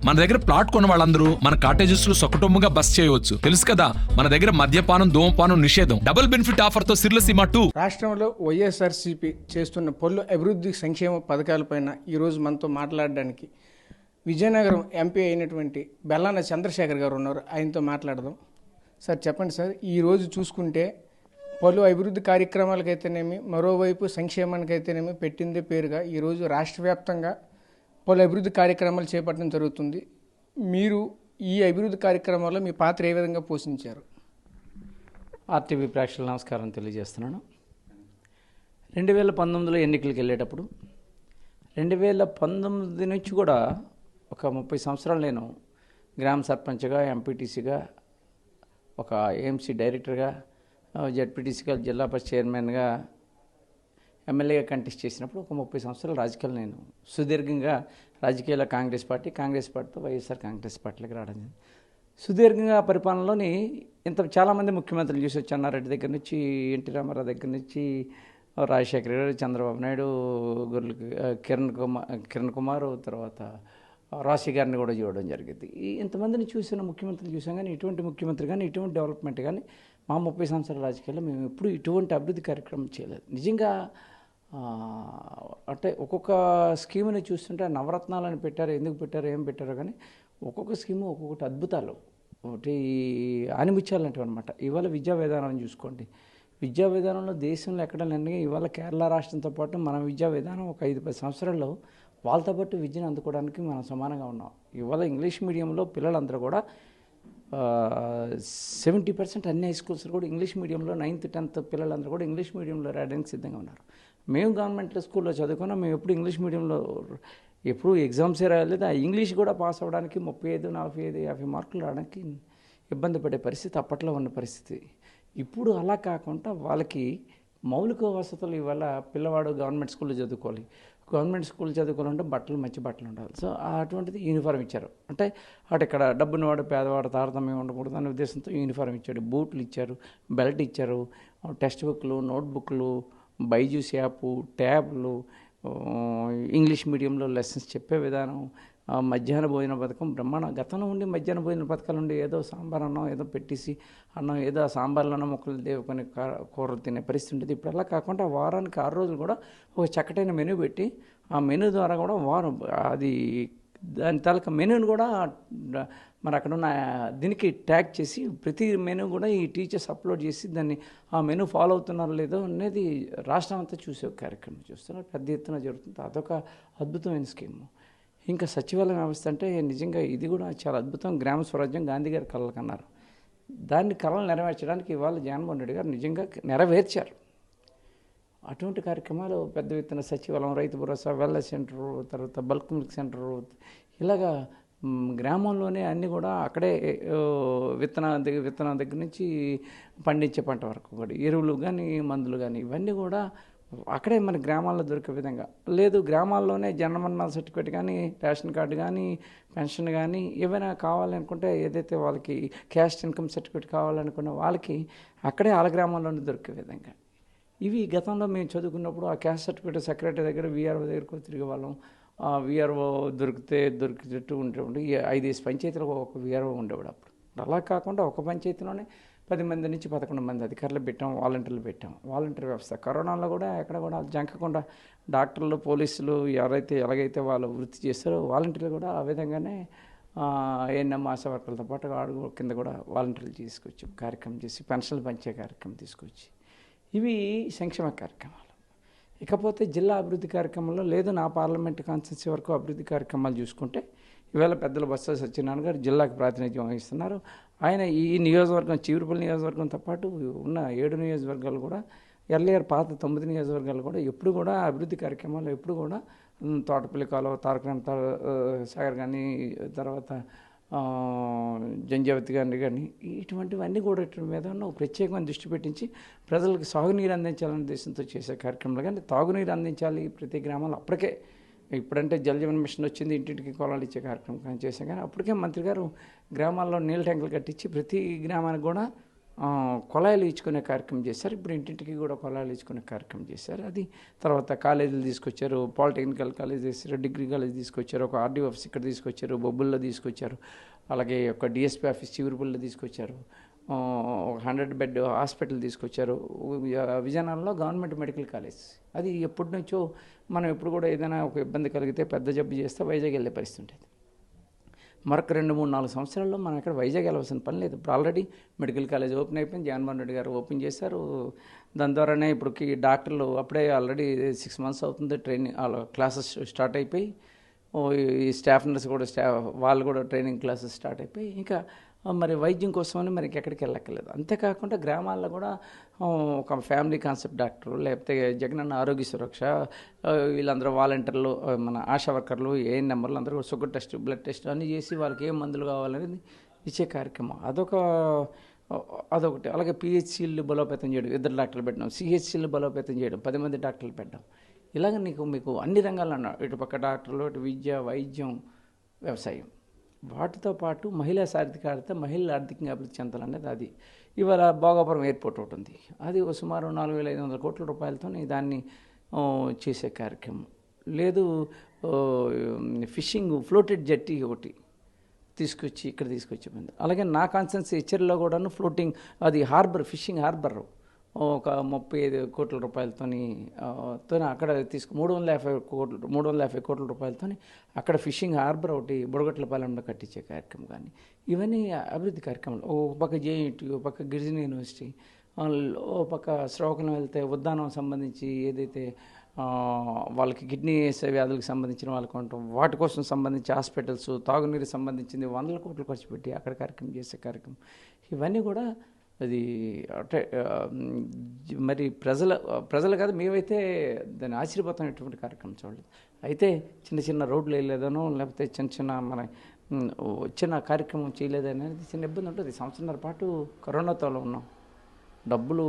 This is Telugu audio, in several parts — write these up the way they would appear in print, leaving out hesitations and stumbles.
మన దగ్గర ప్లాట్ కొన్న వాళ్ళందరూ మన కాటేజెస్ లో సొకటొమ్ముగా బస్ చేయవచ్చు. తెలుసు కదా, మన దగ్గర మద్యపానం ధూమపానం నిషేధం. డబుల్ బెనిఫిట్ ఆఫర్ తో సిర్లసీమ 2. రాష్ట్రంలో వైఎస్ఆర్సీపీ చేస్తున్న పలు అభివృద్ధి సంక్షేమ పథకాలపైన ఈరోజు మనతో మాట్లాడడానికి విజయనగరం ఎంపీ అయినటువంటి బెల్లాన చంద్రశేఖర్ గారు ఉన్నారు. ఆయనతో మాట్లాడదాం. సార్ చెప్పండి సార్, ఈరోజు చూసుకుంటే పలు అభివృద్ధి కార్యక్రమాలకైతేనేమి, మరోవైపు సంక్షేమానికైతేనేమి పెట్టిందే పేరుగా ఈరోజు రాష్ట్ర వ్యాప్తంగా పలు అభివృద్ధి కార్యక్రమాలు చేపట్టడం జరుగుతుంది. మీరు ఈ అభివృద్ధి కార్యక్రమాల్లో మీ పాత్ర ఏ విధంగా పోషించారు? ఆర్టీవీ ప్రేక్షకులకు నమస్కారం తెలియజేస్తున్నాను. 2019లో ఎన్నికలకు వెళ్ళేటప్పుడు 2019 నుంచి కూడా ఒక 30 సంవత్సరాలు నేను గ్రామ సర్పంచ్గా, ఎంపీటీసీగా, ఒక ఏఎంసీ డైరెక్టర్గా, జెడ్పీటీసీగా, జిల్లా పరిషత్ చైర్మన్గా, ఎమ్మెల్యేగా కంటెస్ట్ చేసినప్పుడు ఒక 30 సంవత్సరాలు రాజకీయాలు నేను సుదీర్ఘంగా రాజకీయాల్లో కాంగ్రెస్ పార్టీతో వైఎస్ఆర్ కాంగ్రెస్ పార్టీలకు రావడం జరిగింది. సుదీర్ఘంగా పరిపాలనలోని చాలామంది ముఖ్యమంత్రులు చూసి వచ్చి, అన్నారెడ్డి దగ్గర నుంచి, ఎన్టీ రామారావు దగ్గర నుంచి, రాజశేఖర గారు, చంద్రబాబు నాయుడు, కిరణ్ కుమార్, తర్వాత రాశి గారిని కూడా చూడడం జరిగింది. ఇంతమందిని చూసిన ముఖ్యమంత్రులు చూసాం, కానీ ఇటువంటి ముఖ్యమంత్రి కానీ ఇటువంటి డెవలప్మెంట్ కానీ మా 30 సంవత్సరాల రాజకీయాల్లో మేము ఎప్పుడు ఇటువంటి అభివృద్ధి కార్యక్రమం చేయలేదు. నిజంగా అంటే ఒక్కొక్క స్కీమ్ని చూస్తుంటే నవరత్నాలను పెట్టారు, ఎందుకు పెట్టారో, ఏం పెట్టారో, కానీ ఒక్కొక్క స్కీము ఒక్కొక్కటి అద్భుతాలు, ఒకటి ఆనిముత్యాలంటివి అనమాట. ఇవాళ విద్యా విధానం చూసుకోండి. విద్యా విధానంలో దేశంలో ఎక్కడ లేని ఇవాళ కేరళ రాష్ట్రంతో పాటు మన విద్యా విధానం ఒక 5-10 సంవత్సరాల్లో వాళ్ళతో పాటు విద్యను అందుకోవడానికి మనం సమానంగా ఉన్నాం. ఇవాళ ఇంగ్లీష్ మీడియంలో పిల్లలందరూ కూడా 70% అన్ని హై స్కూల్స్ కూడా ఇంగ్లీష్ మీడియంలో 9th 10th పిల్లలందరూ కూడా ఇంగ్లీష్ మీడియంలో రాయడానికి సిద్ధంగా ఉన్నారు. మేము గవర్నమెంట్ స్కూల్లో చదువుకున్నాం. మేము ఎప్పుడు ఇంగ్లీష్ మీడియంలో ఎప్పుడు ఎగ్జామ్సే రాయలేదు. ఆ ఇంగ్లీష్ కూడా పాస్ అవ్వడానికి 35, 45, 50 మార్కులు రావడానికి ఇబ్బంది పడే పరిస్థితి అప్పట్లో ఉన్న పరిస్థితి. ఇప్పుడు అలా కాకుండా వాళ్ళకి మౌలిక వసతులు ఇవాళ పిల్లవాడు గవర్నమెంట్ స్కూల్లో చదువుకోవాలి. గవర్నమెంట్ స్కూల్ చదువుకోవాలంటే మంచి బట్టలు ఉండాలి. సో అటువంటిది యూనిఫారం ఇచ్చారు. అంటే అటు ఇక్కడ డబ్బున్నవాడు పేదవాడు తారతమ్యం ఉండకూడదు అనే ఉద్దేశంతో యూనిఫారం ఇచ్చాడు, బూట్లు ఇచ్చారు, బెల్ట్ ఇచ్చారు, టెక్స్ట్ బుక్లు, నోట్బుక్లు, బైజూస్ యాప్, ట్యాబ్లు, ఇంగ్లీష్ మీడియంలో లెసన్స్ చెప్పే విధానం, మధ్యాహ్న భోజన పథకం బ్రహ్మాండ. గతంలో ఉండి మధ్యాహ్న భోజన పథకాలు ఉండి ఏదో సాంబార్ అన్నం ఏదో పెట్టేసి అన్నం ఏదో ఆ సాంబార్లోనే మొక్కలు దేవుకొని కూరలు తినే పరిస్థితి ఉండేది. ఇప్పుడు అలా కాకుండా వారానికి 6 రోజులు కూడా ఒక చక్కటైన మెనూ పెట్టి ఆ మెనూ ద్వారా కూడా వారం అది దాని తాలూకా మెనూని కూడా మరి అక్కడ ఉన్న దీనికి ట్యాగ్ చేసి ప్రతి మెనూ కూడా ఈ టీచర్స్ అప్లోడ్ చేసి దాన్ని ఆ మెనూ ఫాలో అవుతున్నారో లేదో అనేది రాష్ట్రం అంతా చూసే ఒక కార్యక్రమం చూస్తున్నారు. పెద్ద ఎత్తున జరుగుతుంది. అదొక అద్భుతమైన స్కీము. ఇంకా సచివాలయం వ్యవస్థ అంటే నిజంగా ఇది కూడా చాలా అద్భుతం. గ్రామ స్వరాజ్యం గాంధీ గారి కలలు కన్నారు. దాన్ని కళలు నెరవేర్చడానికి ఇవాళ జగన్మోహన్ రెడ్డి గారు నిజంగా నెరవేర్చారు. అటువంటి కార్యక్రమాలు పెద్ద ఎత్తున సచివాలయం, రైతు భరోసా, వెల్నెస్ సెంటరు, తర్వాత బల్క్ మిల్క్ సెంటరు, ఇలాగా గ్రామంలోనే అన్నీ కూడా అక్కడే విత్తనం దగ్గర నుంచి పండించే పంట వరకు కూడా ఎరువులు కానీ మందులు కానీ ఇవన్నీ కూడా అక్కడే మన గ్రామాల్లో దొరికే విధంగా లేదు. గ్రామాల్లోనే జన్మమరణ సర్టిఫికేట్ కానీ, రేషన్ కార్డు కానీ, పెన్షన్ కానీ ఏమైనా కావాలనుకుంటే ఏదైతే వాళ్ళకి క్యాస్ట్ ఇన్కమ్ సర్టిఫికేట్ కావాలనుకున్న వాళ్ళకి అక్కడే వాళ్ళ గ్రామాల్లోనే దొరికే విధంగా ఇవి గతంలో మేము చదువుకున్నప్పుడు ఆ క్యాస్ట్ సర్టిఫికేట్ సెక్రటరీ దగ్గర, వీఆర్ఓ దగ్గరకు తిరిగే వాళ్ళం. వీఆర్ఓ దొరికేటట్టు ఉండేవాడు. 5 పంచాయతీలకు ఒక వీఆర్ఓ ఉండేవాడు. అప్పుడు అలా కాకుండా ఒక పంచాయతీలోనే 10 మంది నుంచి 11 మంది అధికారులు పెట్టాం, వాలంటీర్లు పెట్టాం. వాలంటీర్ వ్యవస్థ కరోనాలో కూడా ఎక్కడ కూడా జంకకుండా డాక్టర్లు, పోలీసులు ఎవరైతే ఎలాగైతే వాళ్ళు వృత్తి చేస్తారో వాలంటీర్లు కూడా ఆ విధంగానే ఏఎన్ఎం ఆశా వర్కర్లతో పాటు అడుగు కింద కూడా వాలంటీర్లు తీసుకొచ్చి కార్యక్రమం చేసి పెన్షన్లు పంచే కార్యక్రమం తీసుకొచ్చి ఇవి సంక్షేమ కార్యక్రమాలు. ఇకపోతే జిల్లా అభివృద్ధి కార్యక్రమంలో లేదు నా పార్లమెంట్ కాన్స్టిట్యున్సీ వరకు అభివృద్ధి కార్యక్రమాలు చూసుకుంటే ఇవాళ పెద్దల బొత్స సత్యనారాయణ గారు జిల్లాకు ప్రాతినిధ్యం వహిస్తున్నారు. ఆయన ఈ నియోజకవర్గం చీపురుపల్లి నియోజకవర్గంతో పాటు ఉన్న 7 నియోజకవర్గాలు కూడా ఎర్లియర్ పాత 9 నియోజకవర్గాలు కూడా ఎప్పుడు కూడా అభివృద్ధి కార్యక్రమాలు ఎప్పుడు కూడా తోటపల్లి కాలువ, తారకరామ సాగర్ కానీ, తర్వాత జంజావతి కానీ ఇటువంటివన్నీ కూడా మీద ఉన్న ప్రత్యేకమైన దృష్టి పెట్టించి ప్రజలకు సాగునీరు అందించాలనే ఉద్దేశంతో చేసే కార్యక్రమాలు. కానీ తాగునీరు అందించాలి ప్రతి గ్రామంలో. అప్పటికే ఇప్పుడంటే జల్ జీవన్ మిషన్ వచ్చింది, ఇంటింటికి కోలాలు ఇచ్చే కార్యక్రమం కానీ చేశాం. కానీ అప్పటికే మంత్రి గారు గ్రామాల్లో నీళ్ళ ట్యాంకులు కట్టించి ప్రతి గ్రామానికి కూడా కుళాయిలు ఇచ్చుకునే కార్యక్రమం చేశారు. ఇప్పుడు ఇంటింటికి కూడా కుళాయిలు ఇచ్చుకునే కార్యక్రమం చేశారు. అది తర్వాత కాలేజీలు తీసుకొచ్చారు, పాలిటెక్నికల్ కాలేజ్ చేశారు, డిగ్రీ కాలేజ్ తీసుకొచ్చారు, ఒక ఆర్డీ ఆఫీస్ ఇక్కడ తీసుకొచ్చారు, బొబ్బుల్లో తీసుకొచ్చారు, అలాగే ఒక డిఎస్పీ ఆఫీస్ చిగురుపుల్లో తీసుకొచ్చారు, ఒక 100 బెడ్ హాస్పిటల్ తీసుకొచ్చారు. విజయనగరంలో గవర్నమెంట్ మెడికల్ కాలేజ్, అది ఎప్పటి నుంచో మనం ఎప్పుడు కూడా ఏదైనా ఒక ఇబ్బంది కలిగితే పెద్ద జబ్బు చేస్తే వైజాగ్ వెళ్ళే పరిస్థితి ఉంటుంది. మరొక 2-3-4 సంవత్సరాల్లో మనం ఇక్కడ వైజాగ్ వెళ్ళవలసిన పని లేదు. ఇప్పుడు ఆల్రెడీ మెడికల్ కాలేజ్ ఓపెన్ అయిపోయింది, జగన్మోహన్ రెడ్డి గారు ఓపెన్ చేశారు. దాని ద్వారానే ఇప్పటికి డాక్టర్లు అప్పుడే ఆల్రెడీ 6 మంత్స్ అవుతుంది ట్రైనింగ్ క్లాసెస్ స్టార్ట్ అయిపోయి, ఈ స్టాఫ్ నర్స్ కూడా వాళ్ళు కూడా ట్రైనింగ్ క్లాసెస్ స్టార్ట్ అయిపోయి, ఇంకా మరి వైద్యం కోసమని మరి ఎక్కడికి వెళ్ళక్కర్లేదు. అంతేకాకుండా గ్రామాల్లో కూడా ఒక ఫ్యామిలీ కాన్సెప్ట్ డాక్టరు, లేకపోతే జగనన్న ఆరోగ్య సురక్ష, వీళ్ళందరూ వాలంటీర్లు, మన ఆశా వర్కర్లు, ఏఎన్ నెంబర్లు అందరూ షుగర్ టెస్ట్, బ్లడ్ టెస్ట్ అన్నీ చేసి వాళ్ళకి ఏం మందులు కావాలనేది ఇచ్చే కార్యక్రమం అదొకటి. అలాగే పిహెచ్సిలు బలోపేతం చేయడం, 2 డాక్టర్లు పెట్టడం, సిహెచ్సిలు బలోపేతం చేయడం, 10 మంది డాక్టర్లు పెట్టడం. ఇలాగ మీకు అన్ని రంగాల్లో ఇటుపక్క డాక్టర్లు, ఇటు విద్య, వైద్యం, వ్యవసాయం, వాటితో పాటు మహిళా సాధికారత, మహిళలు ఆర్థికంగా అభివృద్ధి చెందాలనేది అది. ఇవాళ భోగాపురం ఎయిర్పోర్ట్ ఒకటి ఉంది, అది సుమారు 4,500 కోట్ల రూపాయలతో దాన్ని చేసే కార్యక్రమం. లేదు ఫిషింగ్ ఫ్లోటెడ్ జెట్టి ఒకటి తీసుకొచ్చి ఇక్కడ తీసుకొచ్చామండి. అలాగే నా కాన్సెన్స్ హెచ్చరిలో కూడాను ఫ్లోటింగ్, అది హార్బర్, ఫిషింగ్ హార్బర్ ఒక 35 కోట్ల రూపాయలతో అక్కడ 350 కోట్ల రూపాయలతో అక్కడ ఫిషింగ్ హార్బర్ ఒకటి బుడగట్లపాలెంలో కట్టించే కార్యక్రమం. కానీ ఇవన్నీ అభివృద్ధి కార్యక్రమాలు. ఓ పక్క జేఎన్టీ, ఓ పక్క గిరిజన యూనివర్సిటీ, ఓ పక్క శ్రీకాకుళం వెళ్తే ఉద్దానం సంబంధించి ఏదైతే వాళ్ళకి కిడ్నీ వ్యాధులకు సంబంధించిన వాళ్ళకు ఉంటాం, వాటి కోసం సంబంధించి హాస్పిటల్స్, తాగునీరు సంబంధించింది 100 కోట్లు ఖర్చు పెట్టి అక్కడ కార్యక్రమం చేసే కార్యక్రమం. ఇవన్నీ కూడా అది అంటే మరి ప్రజలు కాదు, మేమైతే దాన్ని ఆశ్చర్యపోతున్నటువంటి కార్యక్రమం చూడలేదు. అయితే చిన్న రోడ్లు వేయలేదనో, లేకపోతే చిన్న మన చిన్న కార్యక్రమం చేయలేదనేది చిన్న ఇబ్బంది ఉంటుంది. సంవత్సరాల పాటు కరోనాతో ఉన్నాం, డబ్బులు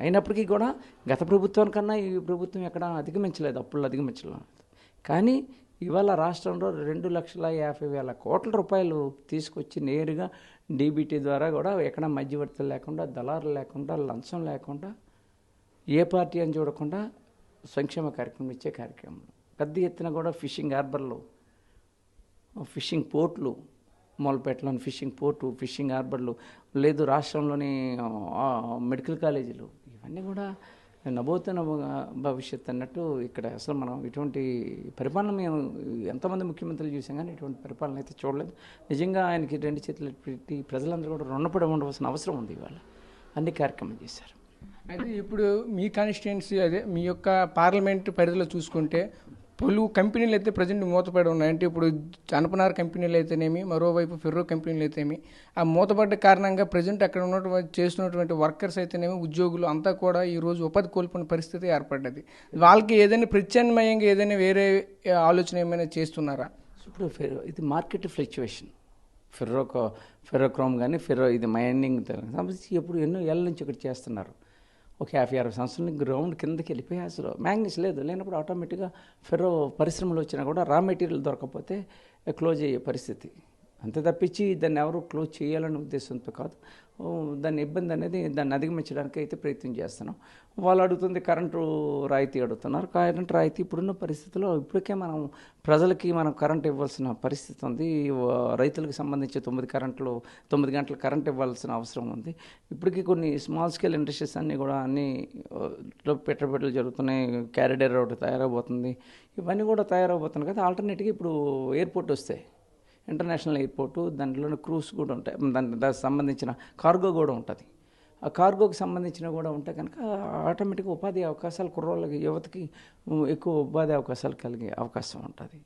అయినప్పటికీ కూడా గత ప్రభుత్వానికన్నా ఈ ప్రభుత్వం ఎక్కడ అధిగమించలేదు, అప్పులు అధిగమించలేదు. కానీ ఇవాళ రాష్ట్రంలో 2,50,000 కోట్ల రూపాయలు తీసుకొచ్చి నేరుగా డీబీటీ ద్వారా కూడా ఎక్కడ మధ్యవర్తులు లేకుండా, దళారులు లేకుండా, లంచం లేకుండా, ఏ పార్టీ అని చూడకుండా సంక్షేమ కార్యక్రమం ఇచ్చే కార్యక్రమం. పెద్ద ఎత్తున కూడా ఫిషింగ్ హార్బర్లు, ఫిషింగ్ పోర్ట్లు, మూలపేటలోని ఫిషింగ్ పోర్టు, ఫిషింగ్ హార్బర్లు, లేదు రాష్ట్రంలోని మెడికల్ కాలేజీలు, ఇవన్నీ కూడా నభోతన భవిష్యత్ అన్నట్టు. ఇక్కడ అసలు మనం ఇటువంటి పరిపాలన మేము ఎంతమంది ముఖ్యమంత్రులు చూసాం, కానీ ఇటువంటి పరిపాలన అయితే చూడలేదు. నిజంగా ఆయనకి 2 చేతులు పెట్టి ప్రజలందరూ కూడా రుణపడి ఉండవలసిన అవసరం ఉంది. ఇవాళ అన్ని కార్యక్రమం చేశారు. అయితే ఇప్పుడు మీ కాన్స్టిట్యుయెన్సీ, అదే మీ యొక్క పార్లమెంట్ పరిధిలో చూసుకుంటే పలు కంపెనీలు అయితే ప్రజెంట్ మూతపడి ఉన్నాయి. అంటే ఇప్పుడు జనపనార కంపెనీలు అయితేనేమి, మరోవైపు ఫెర్రో కంపెనీలు అయితేనేమి, ఆ మూతపడ్డ కారణంగా ప్రజెంట్ అక్కడ చేస్తున్నటువంటి వర్కర్స్ అయితేనేమి, ఉద్యోగులు అంతా కూడా ఈరోజు ఉపాధి కోల్పోయిన పరిస్థితి ఏర్పడ్డది. వాళ్ళకి ఏదైనా ప్రత్యామ్నాయంగా ఏదైనా వేరే ఆలోచన ఏమైనా చేస్తున్నారా? ఇప్పుడు ఇది మార్కెట్ ఫ్లక్చువేషన్, ఫెర్రోక్రోమ్ కానీ ఇది మైనింగ్ సంబంధించి ఎప్పుడు ఎన్నో ఏళ్ళ నుంచి ఇక్కడ చేస్తున్నారు. ఒక 50-60 సంవత్సరాల గ్రౌండ్ కిందకి వెళ్ళిపోయి అసలు మ్యాంగనీస్ లేనప్పుడు ఆటోమేటిక్గా ఫెర్రో పరిశ్రమలు వచ్చినా కూడా రా మెటీరియల్ దొరకకపోతే క్లోజ్ అయ్యే పరిస్థితి. అంతే తప్పించి దాన్ని ఎవరు క్లోజ్ చేయాలనే ఉద్దేశంతో కాదు. దాని ఇబ్బంది అనేది దాన్ని అధిగమించడానికి అయితే ప్రయత్నం చేస్తున్నాం. వాళ్ళు అడుగుతుంది కరెంటు రాయితీ అడుగుతున్నారు. కరెంటు రాయితీ ఇప్పుడున్న పరిస్థితుల్లో ఇప్పటికే ప్రజలకి మనం కరెంట్ ఇవ్వాల్సిన పరిస్థితి ఉంది. రైతులకు సంబంధించి 9 గంటలు కరెంట్ ఇవ్వాల్సిన అవసరం ఉంది. ఇప్పటికీ కొన్ని స్మాల్ స్కేల్ ఇండస్ట్రీస్ అన్నీ కూడా పెట్టుబడులు జరుగుతున్నాయి. క్యారిడర్ ఒకటి తయారవబోతుంది. ఇవన్నీ కూడా తయారవబోతున్నాయి కదా. ఆల్టర్నేట్గా ఇప్పుడు ఎయిర్పోర్ట్ వస్తాయి, ఇంటర్నేషనల్ ఎయిర్పోర్టు, దాంట్లోనే క్రూస్ కూడా ఉంటాయి, దానికి సంబంధించిన కార్గో కూడా ఉంటుంది. ఆ కార్గోకి సంబంధించిన కూడా ఉంటే కనుక ఆటోమేటిక్గా ఉపాధి అవకాశాలు కుర్రోళ్ళకి, యువతకి ఎక్కువ ఉపాధి అవకాశాలు కలిగే అవకాశం ఉంటుంది.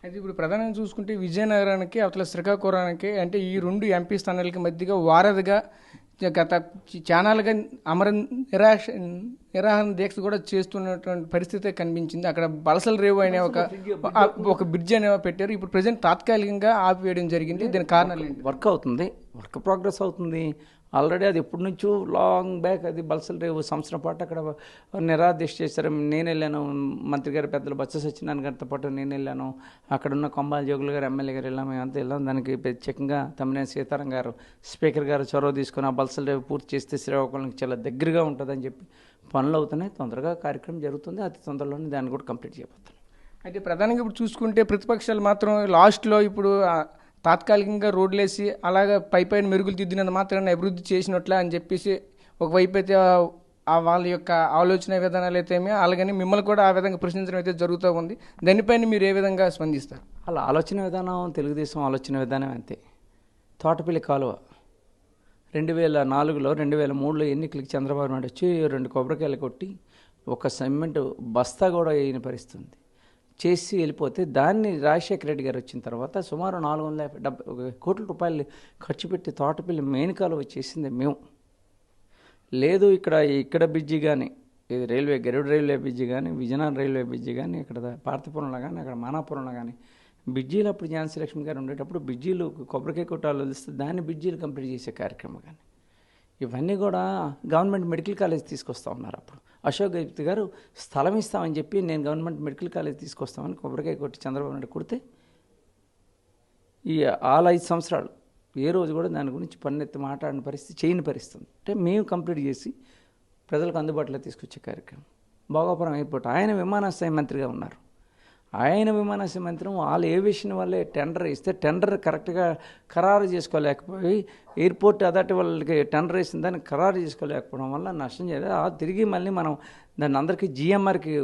అయితే ఇప్పుడు ప్రధానంగా చూసుకుంటే విజయనగరానికి అవతల శ్రీకాకుళానికి, అంటే ఈ 2 ఎంపీ స్థానాలకి మధ్యగా వారధిగా గత చానాలుగా నిరాహార దీక్ష కూడా చేస్తున్నటువంటి పరిస్థితి కనిపించింది. అక్కడ బలసల రేవు అనే ఒక బ్రిడ్జ్ అనేవి పెట్టారు. ఇప్పుడు ప్రజెంట్ తాత్కాలికంగా ఆపివేయడం జరిగింది. దీని కారణాలు ఏంటి? వర్క్ అవుతుంది, వర్క్ ప్రోగ్రెస్ అవుతుంది. ఆల్రెడీ అది ఎప్పటి నుంచో లాంగ్ బ్యాక్ అది బల్సల్ రేవు సంవత్సరం పాటు అక్కడ నిరాదీక్ష చేశారు. నేను వెళ్ళాను, మంత్రి గారి పెద్దలు బొత్స సత్యనారాయణ గారితో పాటు నేను వెళ్ళాను. అక్కడ ఉన్న కొంబాల జోగులు గారు ఎమ్మెల్యే గారు వెళ్ళాము, మేమంతా వెళ్ళాం. దానికి ప్రత్యేకంగా తమ్మినేని సీతారాం గారు స్పీకర్ గారు చొరవ తీసుకుని ఆ బల్సల్ రేవు పూర్తి చేస్తే శ్రీకాకుళంకి చాలా దగ్గరగా ఉంటుందని చెప్పి పనులు అవుతున్నాయి. తొందరగా కార్యక్రమం జరుగుతుంది, అతి తొందరలోనే దాన్ని కూడా కంప్లీట్ చేయబోతున్నాం. అయితే ప్రధానంగా ఇప్పుడు చూసుకుంటే ప్రతిపక్షాలు మాత్రం లాస్ట్లో ఇప్పుడు తాత్కాలికంగా రోడ్లేసి అలాగా పైపైన మెరుగులు దిద్దినంత మాత్రాన్ని అభివృద్ధి చేసినట్లే అని చెప్పేసి ఒకవైపు అయితే వాళ్ళ యొక్క ఆలోచన విధానాలు అయితే అలాగని మిమ్మల్ని కూడా ఆ విధంగా ప్రశ్నించడం అయితే జరుగుతూ ఉంది. దానిపైన మీరు ఏ విధంగా స్పందిస్తారు? వాళ్ళ ఆలోచన విధానం తెలుగుదేశం ఆలోచన విధానం అంతే. తోటపల్లి కాలువ 2004లో 2003లో ఎన్నికలకి చంద్రబాబు నాయుడు వచ్చి 2 కొబ్బరికాయలు కొట్టి ఒక సిమెంట్ బస్తా కూడా వేయని పరిస్థితుంది చేసి వెళ్ళిపోతే, దాన్ని రాజశేఖర రెడ్డి గారు వచ్చిన తర్వాత సుమారు 470 కోట్ల రూపాయలు ఖర్చు పెట్టి తోటపల్లి మెయిన్ కాలువ వచ్చేసింది మేము. లేదు ఇక్కడ బ్రిడ్జి కానీ, ఇది రైల్వే గరుడ రైల్వే బ్రిడ్జి కానీ, విజయనగరం రైల్వే బ్రిడ్జి కానీ, ఇక్కడ పార్థపురంలో కానీ, అక్కడ మానాపురంలో కానీ బ్రిడ్జీలు అప్పుడు ఝాన్సీ లక్ష్మి గారు ఉండేటప్పుడు బ్రిడ్జీలు కొబ్బరికాయ కొట్టాలు వదిలిస్తే దాన్ని బ్రిడ్జీలు కంప్లీట్ చేసే కార్యక్రమం కానీ ఇవన్నీ కూడా గవర్నమెంట్ మెడికల్ కాలేజ్ తీసుకొస్తా ఉన్నారు. అప్పుడు అశోక్ గజపతి గారు స్థలం ఇస్తామని చెప్పి నేను గవర్నమెంట్ మెడికల్ కాలేజ్ తీసుకొస్తామని కొబ్బరికాయ కొట్టి చంద్రబాబు నాయుడు కొడితే ఈ 5 సంవత్సరాలు ఏ రోజు కూడా దాని గురించి పన్నెత్తి మాట్లాడిన పరిస్థితి, చేయని పరిస్థితి. అంటే మేము కంప్లీట్ చేసి ప్రజలకు అందుబాటులో తీసుకొచ్చే కార్యక్రమం. భోగాపురం ఎయిర్పోర్ట్ ఆయన విమానాశ్రయ మంత్రిగా ఉన్నారు. ఆయన విమానాశ్రయ మంత్రి వాళ్ళు ఏవియేషన్ వల్లే టెండర్ ఇస్తే టెండర్ కరెక్ట్గా ఖరారు చేసుకోలేకపోయి, ఎయిర్పోర్ట్ అథారిటీ వాళ్ళకి టెండర్ వేసిన దాన్ని ఖరారు చేసుకోలేకపోవడం వల్ల నష్టం చేయలేదు. తిరిగి మళ్ళీ మనం దాన్ని అందరికీ జిఎంఆర్కి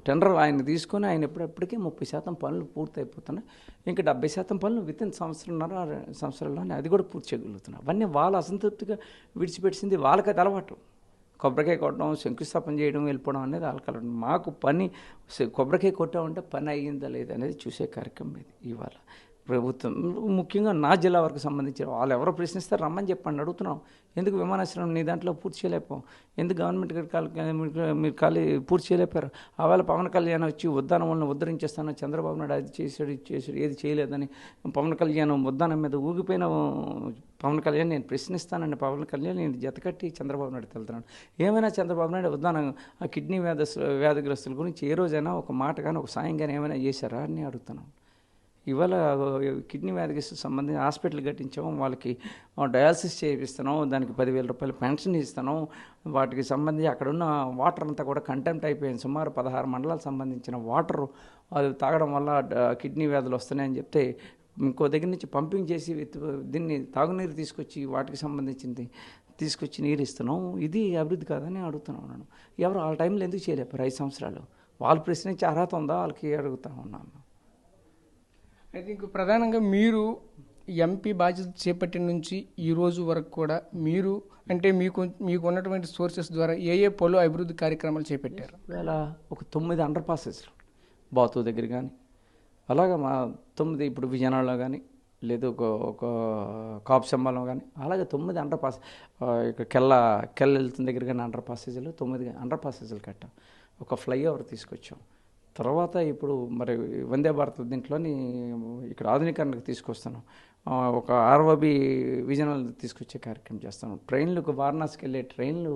టెండర్ ఆయన తీసుకొని ఆయన ఎప్పుడెప్పటికీ 30% పనులు పూర్తి అయిపోతున్నాయి. ఇంకా 70% పనులు వితిన్ సంవత్సరంలోనే అది కూడా పూర్తి చేయగలుగుతున్నాయి. అవన్నీ వాళ్ళ అసంతృప్తిగా విడిచిపెట్టింది వాళ్ళకి అది అలవాటు. కొబ్బరికాయ కొట్టడం, శంకుస్థాపన చేయడం, వెళ్ళిపోవడం అనేది వాళ్ళకి మాకు పని కొబ్బరికాయ కొట్టామంటే పని అయ్యిందా లేదా అనేది చూసే కార్యక్రమం ఇది ఇవాళ ప్రభుత్వం. ముఖ్యంగా నా జిల్లా వరకు సంబంధించిన వాళ్ళు ఎవరో ప్రశ్నిస్తారు, రమ్మని చెప్పండి అడుగుతున్నాం. ఎందుకు విమానాశ్రయం నీ దాంట్లో పూర్తి చేయలేకపోయాం, ఎందుకు గవర్నమెంట్ మీరు పూర్తి చేయలేపారు? ఆవేళ పవన్ కళ్యాణ్ వచ్చి ఉద్దానం వల్ల ఉద్ధరించేస్తాను, చంద్రబాబు నాయుడు అది చేశాడు ఇది చేశాడు ఏది చేయలేదని పవన్ కళ్యాణ్ ఉద్దానం మీద ఊగిపోయిన పవన్ కళ్యాణ్ నేను ప్రశ్నిస్తానని పవన్ కళ్యాణ్ నేను జతకట్టి చంద్రబాబు నాయుడు వెళ్తున్నాను. ఏమైనా చంద్రబాబు నాయుడు ఉద్దానం ఆ కిడ్నీ వ్యాధిగ్రస్తుల గురించి ఏ రోజైనా ఒక మాట కానీ ఒక సాయం కానీ ఏమైనా చేశారా అని అడుగుతున్నాను. ఇవాళ కిడ్నీ వ్యాధికి సంబంధించి హాస్పిటల్ కట్టించాము, వాళ్ళకి డయాలసిస్ చేయిస్తున్నాం, దానికి 10,000 రూపాయలు పెన్షన్ ఇస్తున్నాం. వాటికి సంబంధించి అక్కడున్న వాటర్ అంతా కూడా కంటెంప్ట్ అయిపోయింది. సుమారు 16 మండలాలకు సంబంధించిన వాటర్ అది తాగడం వల్ల కిడ్నీ వ్యాధులు వస్తున్నాయని చెప్తే ఇంకో దగ్గర నుంచి పంపింగ్ చేసి దీన్ని తాగునీరు తీసుకొచ్చి వాటికి సంబంధించింది తీసుకొచ్చి నీరు ఇస్తున్నాం. ఇది అభివృద్ధి కాదని అడుగుతున్నాను. ఎవరు వాళ్ళ టైంలో ఎందుకు చేయలేపారు? 5 సంవత్సరాలు వాళ్ళు ప్రశ్నించే అర్హత ఉందా వాళ్ళకి అడుగుతా ఉన్నాను. అయితే ఇంక ప్రధానంగా మీరు ఎంపీ బాధ్యత చేపట్టిన నుంచి ఈ రోజు వరకు కూడా మీరు అంటే మీకు ఉన్నటువంటి సోర్సెస్ ద్వారా ఏ పలు అభివృద్ధి కార్యక్రమాలు చేపట్టారు? ఇవాళ ఒక 9 అండర్ పాసెస్లు బాతు దగ్గర కానీ అలాగా మా 9 ఇప్పుడు విజయనగరంలో కానీ లేదు ఒక కాపుసంబాలో కానీ అలాగే 9 అండర్ పాస్ ఇక్కడ కెల్ల వెళ్తున్న దగ్గర కానీ అండర్ పాసేజీలు 9 అండర్ పాసేజీలు కట్టాం. ఒక ఫ్లైఓవర్ తీసుకొచ్చాం. తర్వాత ఇప్పుడు మరి వందే భారత్ దీంట్లోని ఇక్కడ ఆధునీకరణకు తీసుకొస్తాను. ఒక ఆర్ఓబి విజయనగరం తీసుకొచ్చే కార్యక్రమం చేస్తాను. ట్రైన్లకు వారణాసికి వెళ్ళే ట్రైన్లు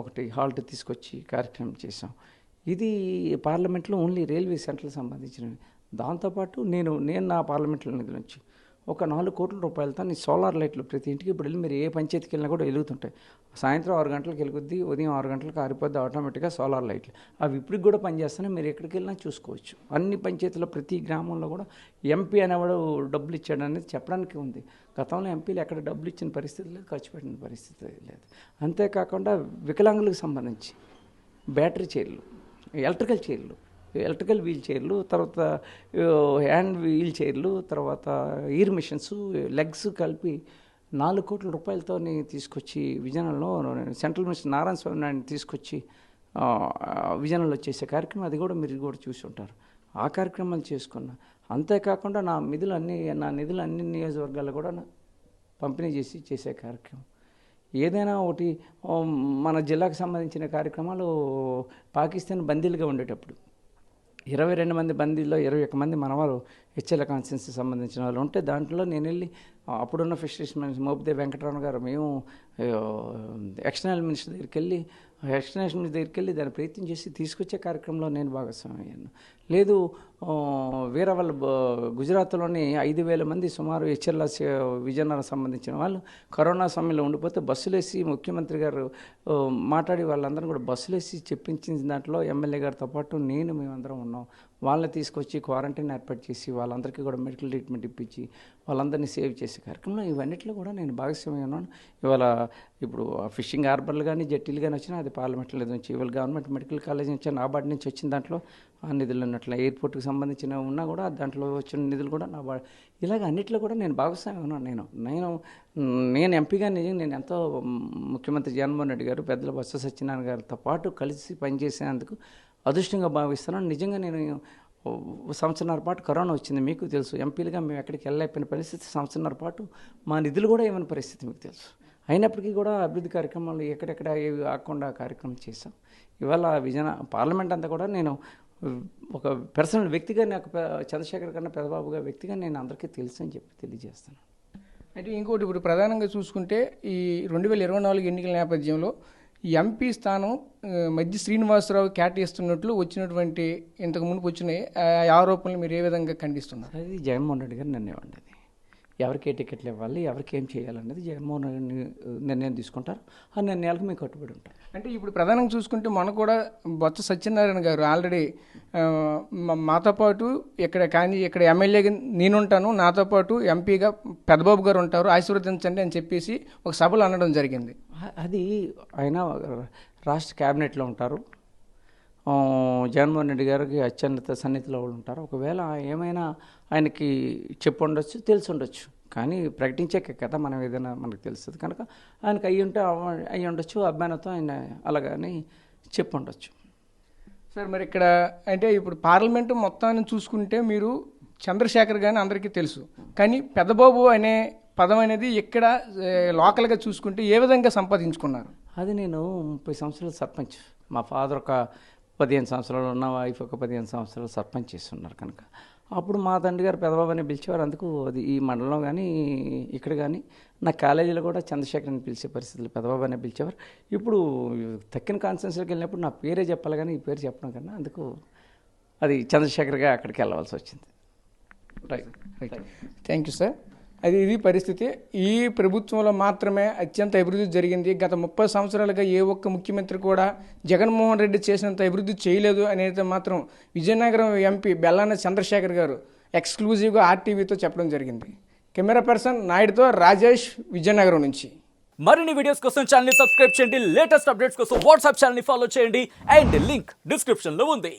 ఒకటి హాల్ట్ తీసుకొచ్చి కార్యక్రమం చేసాం. ఇది పార్లమెంట్లో ఓన్లీ రైల్వే సెంటర్లకు సంబంధించినవి. దాంతోపాటు నేను నా పార్లమెంట్లో నిధుల నుంచి ఒక 4 కోట్ల రూపాయలతో సోలార్ లైట్లు ప్రతి ఇంటికి ఇప్పుడు వెళ్ళి మీరు ఏ పంచాయతీకి వెళ్ళినా కూడా వెలుగుతుంటాయి. సాయంత్రం 6 గంటలకు వెలుగుద్ది, ఉదయం 6 గంటలకు ఆరిపోద్ది ఆటోమేటిక్గా సోలార్ లైట్లు. అవి ఇప్పటికి కూడా పనిచేస్తున్నాయి, మీరు ఎక్కడికి వెళ్ళినా చూసుకోవచ్చు. అన్ని పంచాయతీలో ప్రతి గ్రామంలో కూడా ఎంపీ అనేవాడు డబ్బులు ఇచ్చాడు అనేది చెప్పడానికి ఉంది. గతంలో ఎంపీలు ఎక్కడ డబ్బులు ఇచ్చిన పరిస్థితి లేదు, ఖర్చు పెట్టిన పరిస్థితి లేదు. అంతేకాకుండా వికలాంగులకు సంబంధించి బ్యాటరీ చైర్లు, ఎలక్ట్రికల్ వీల్ చైర్లు, తర్వాత హ్యాండ్ వీల్ చైర్లు, తర్వాత ఎయిర్ మిషన్స్, లెగ్స్ కలిపి 4 కోట్ల రూపాయలతో తీసుకొచ్చి విజయనగరంలో సెంట్రల్ మినిస్టర్ నారాయణ స్వామి నాయుడు తీసుకొచ్చి విజయనగరంలో చేసే కార్యక్రమం అది కూడా మీరు కూడా చూసి ఉంటారు. ఆ కార్యక్రమాలు చేసుకున్నా. అంతేకాకుండా నా నిధులు అన్ని నియోజకవర్గాలు కూడా పంపిణీ చేసే కార్యక్రమం. ఏదైనా ఒకటి మన జిల్లాకు సంబంధించిన కార్యక్రమాలు పాకిస్తాన్ బందీలుగా ఉండేటప్పుడు 22 మంది బందీల్లో 21 మంది మనవారు హెచ్ఎల్ కాన్స్టిట్యున్సీకి సంబంధించిన వాళ్ళు ఉంటే దాంట్లో నేను వెళ్ళి అప్పుడున్న ఫిషరీస్ మినిస్టర్ మోపిదేవి వెంకటరమణ గారు మేము ఎక్స్టర్నల్ మినిస్టర్ దగ్గరికి వెళ్ళి దాన్ని ప్రయత్నం చేసి తీసుకొచ్చే కార్యక్రమంలో నేను భాగస్వామి అయ్యాను. లేదు వేరే వాళ్ళు గుజరాత్లోని 5,000 మంది సుమారు హెచ్ఎల్ విజయనగరం సంబంధించిన వాళ్ళు కరోనా సమయంలో ఉండిపోతే బస్సులేసి ముఖ్యమంత్రి గారు మాట్లాడి వాళ్ళందరూ కూడా బస్సులేసి చెప్పించిన దాంట్లో ఎమ్మెల్యే గారితో పాటు మేమందరం ఉన్నాం. వాళ్ళని తీసుకొచ్చి క్వారంటైన్ ఏర్పాటు చేసి వాళ్ళందరికీ కూడా మెడికల్ ట్రీట్మెంట్ ఇప్పించి వాళ్ళందరినీ సేవ్ చేసే కార్యక్రమంలో ఇవన్నిట్లో కూడా నేను భాగస్వామి ఉన్నాను. ఇవాళ ఇప్పుడు ఫిషింగ్ హార్బర్లు కానీ జట్టీలు కానీ వచ్చినా అది పార్లమెంట్లో నుంచి ఇవాళ గవర్నమెంట్ మెడికల్ కాలేజ్ నుంచి నాబార్డ్ నుంచి వచ్చిన దాంట్లో ఆ నిధులు ఉన్నట్లు ఎయిర్పోర్ట్కి సంబంధించిన ఉన్నా కూడా దాంట్లో వచ్చిన నిధులు కూడా నాబార్డ్ ఇలాగ అన్నిట్లో కూడా నేను భాగస్వామి ఉన్నాను. నేను ఎంపీగా నిజంగా నేను ఎంతో ముఖ్యమంత్రి జగన్మోహన్ రెడ్డి గారు పెద్దల బొత్స సత్యనారాయణ గారితో పాటు కలిసి పనిచేసేందుకు అదృష్టంగా భావిస్తున్నాను. నిజంగా నేను సంవత్సరాల పాటు కరోనా వచ్చింది, మీకు తెలుసు. ఎంపీలుగా మేము ఎక్కడికి వెళ్ళలేకపోయిన పరిస్థితి, సంవత్సరాల పాటు మా నిధులు కూడా ఏమైనా పరిస్థితి మీకు తెలుసు. అయినప్పటికీ కూడా అభివృద్ధి కార్యక్రమాలు ఎక్కడెక్కడ ఏవి ఆకుండా కార్యక్రమం చేశాం. ఇవాళ పార్లమెంట్ అంతా కూడా నేను ఒక పర్సనల్ వ్యక్తిగా నాకు చంద్రశేఖర్ కన్నా పెద్దబాబుగా వ్యక్తిగా నేను అందరికీ తెలుసు అని చెప్పి తెలియజేస్తాను. అయితే ఇంకోటి ఇప్పుడు ప్రధానంగా చూసుకుంటే ఈ 2024 ఎన్నికల నేపథ్యంలో ఎంపీ స్థానం మధ్య శ్రీనివాసరావు కేటాయిస్తున్నట్లు వచ్చినటువంటి ఇంతకు మునుపు వచ్చిన ఆరోపణలు మీరు ఏ విధంగా ఖండిస్తున్నారు? అది జగన్మోహన్ రెడ్డి గారు నిర్ణయం అండి. అది ఎవరికి ఏ టికెట్లు ఇవ్వాలి, ఎవరికి ఏం చేయాలనేది జగన్మోహన్ రెడ్డి నిర్ణయం తీసుకుంటారు. ఆ నిర్ణయాలకు మేము కట్టుబడి ఉంటాం. అంటే ఇప్పుడు ప్రధానంగా చూసుకుంటే మన కూడా బొత్స సత్యనారాయణ గారు ఆల్రెడీ మాతో పాటు ఇక్కడ ఎమ్మెల్యేగా నేనుంటాను, నాతో పాటు ఎంపీగా పెద్దబాబు గారు ఉంటారు, ఆశీర్వదించండి అని చెప్పేసి ఒక సభలో అనడం జరిగింది. అది ఆయన రాష్ట్ర క్యాబినెట్లో ఉంటారు. జగన్మోహన్ రెడ్డి గారికి అత్యున్నత సన్నిధిలో వాళ్ళు ఉంటారు. ఒకవేళ ఏమైనా ఆయనకి చెప్పు ఉండొచ్చు, తెలిసి ఉండొచ్చు, కానీ ప్రకటించాక కదా మనం ఏదైనా మనకు తెలుస్తుంది కనుక ఆయనకు అయ్యి ఉండొచ్చు, అభిమానంతో ఆయన అలాగని చెప్పు ఉండొచ్చు. సార్ మరి ఇక్కడ అంటే ఇప్పుడు పార్లమెంటు మొత్తాన్ని చూసుకుంటే మీరు చంద్రశేఖర్ గారిని అందరికీ తెలుసు, కానీ పెద్దబాబు అనే పదం అనేది ఇక్కడ లోకల్గా చూసుకుంటే ఏ విధంగా సంపాదించుకున్నారు? అది నేను 30 సంవత్సరాలు సర్పంచ్, మా ఫాదర్ ఒక 15 సంవత్సరాలు, నా వైఫ్ ఒక 15 సంవత్సరాలు సర్పంచ్ చేస్తున్నారు కనుక అప్పుడు మా తండ్రి గారు పెద్దబాబు అని పిలిచేవారు. అందుకు అది ఈ మండలం కానీ ఇక్కడ కానీ నా కాలేజీలో కూడా చంద్రశేఖర్ అని పిలిచే పరిస్థితులు పెద్దబాబు అని పిలిచేవారు. ఇప్పుడు తక్కిన కాన్స్టిట్యున్సీకి వెళ్ళినప్పుడు నా పేరే చెప్పాలి కానీ ఈ పేరు చెప్పడం కన్నా అందుకు అది చంద్రశేఖర్గా అక్కడికి వెళ్ళవలసి వచ్చింది. రైట్. Thank you sir. ఇది పరిస్థితి. ఈ ప్రభుత్వంలో మాత్రమే అత్యంత అభివృద్ధి జరిగింది. గత 30 సంవత్సరాలుగా ఏ ఒక్క ముఖ్యమంత్రి కూడా జగన్మోహన్ రెడ్డి చేసినంత అభివృద్ధి చేయలేదు అనేది మాత్రం విజయనగరం ఎంపీ బెల్లాన చంద్రశేఖర్ గారు ఎక్స్క్లూజివ్గా ఆర్టీవీతో చెప్పడం జరిగింది. కెమెరా పర్సన్ నాయుడుతో రాజేష్, విజయనగరం నుంచి. మరిన్ని వీడియోస్ కోసం ఛానల్ ని సబ్స్క్రైబ్ చేయండి. లేటెస్ట్ అప్డేట్స్ కోసం వాట్సాప్ ఛానల్ ని ఫాలో చేయండి. అండ్ లింక్ డిస్క్రిప్షన్ లో ఉంది.